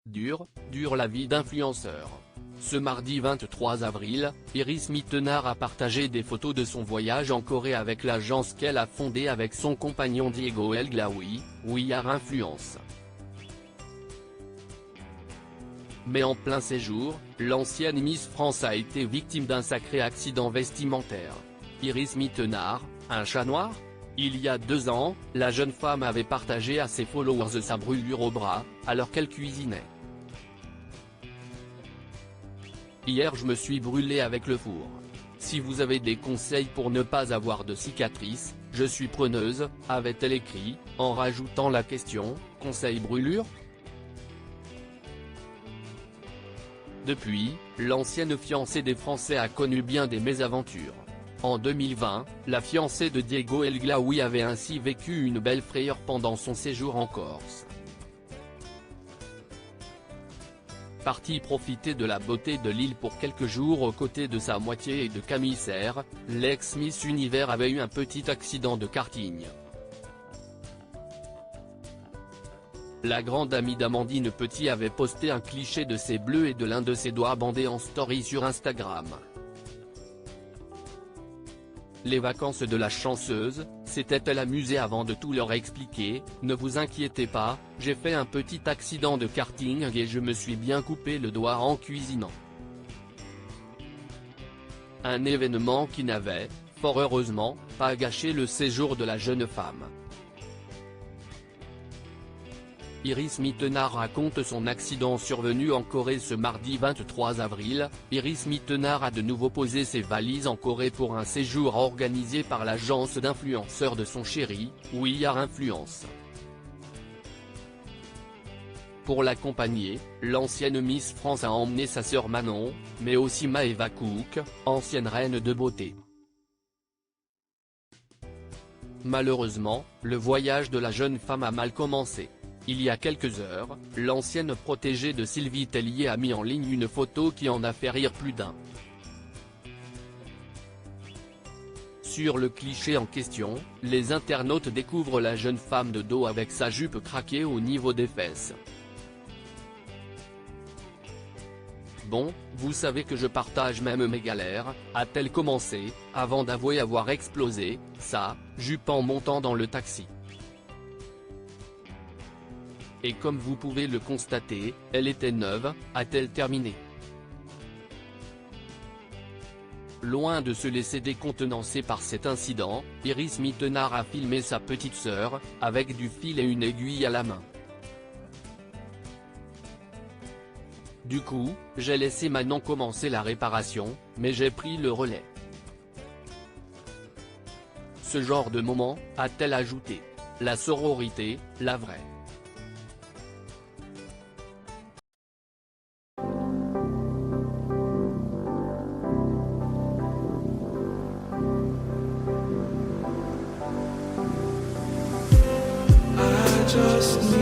Dure la vie d'influenceur. Ce mardi 23 avril, Iris Mittenard a partagé des photos de son voyage en Corée avec l'agence qu'elle a fondée avec son compagnon Diego El Glaoui, We Are Influence. Mais en plein séjour, l'ancienne Miss France a été victime d'un sacré accident vestimentaire. Iris Mittenard, un chat noir ? Il y a 2 ans, la jeune femme avait partagé à ses followers sa brûlure au bras, alors qu'elle cuisinait. Hier je me suis brûlée avec le four. Si vous avez des conseils pour ne pas avoir de cicatrices, je suis preneuse, avait-elle écrit, en rajoutant la question, conseil brûlure ? Depuis, l'ancienne fiancée des Français a connu bien des mésaventures. En 2020, la fiancée de Diego El Glaoui avait ainsi vécu une belle frayeur pendant son séjour en Corse. Partie profiter de la beauté de l'île pour quelques jours aux côtés de sa moitié et de Camille Serre, l'ex-Miss Univers avait eu un petit accident de karting. La grande amie d'Amandine Petit avait posté un cliché de ses bleus et de l'un de ses doigts bandés en story sur Instagram. Les vacances de la chanceuse, s'était-elle amusée avant de tout leur expliquer, ne vous inquiétez pas, j'ai fait un petit accident de karting et je me suis bien coupé le doigt en cuisinant. Un événement qui n'avait, fort heureusement, pas gâché le séjour de la jeune femme. Iris Mittenard raconte son accident survenu en Corée ce mardi 23 avril. Iris Mittenard a de nouveau posé ses valises en Corée pour un séjour organisé par l'agence d'influenceurs de son chéri, We Are Influence. Pour l'accompagner, l'ancienne Miss France a emmené sa sœur Manon, mais aussi Maeva Cook, ancienne reine de beauté. Malheureusement, le voyage de la jeune femme a mal commencé. Il y a quelques heures, l'ancienne protégée de Sylvie Tellier a mis en ligne une photo qui en a fait rire plus d'un. Sur le cliché en question, les internautes découvrent la jeune femme de dos avec sa jupe craquée au niveau des fesses. Bon, vous savez que je partage même mes galères, a-t-elle commencé, avant d'avouer avoir explosé sa jupe en montant dans le taxi. Et comme vous pouvez le constater, elle était neuve, a-t-elle terminé. Loin de se laisser décontenancer par cet incident, Iris Mittenard a filmé sa petite sœur, avec du fil et une aiguille à la main. Du coup, j'ai laissé Manon commencer la réparation, mais j'ai pris le relais. Ce genre de moment, a-t-elle ajouté. La sororité, la vraie. Just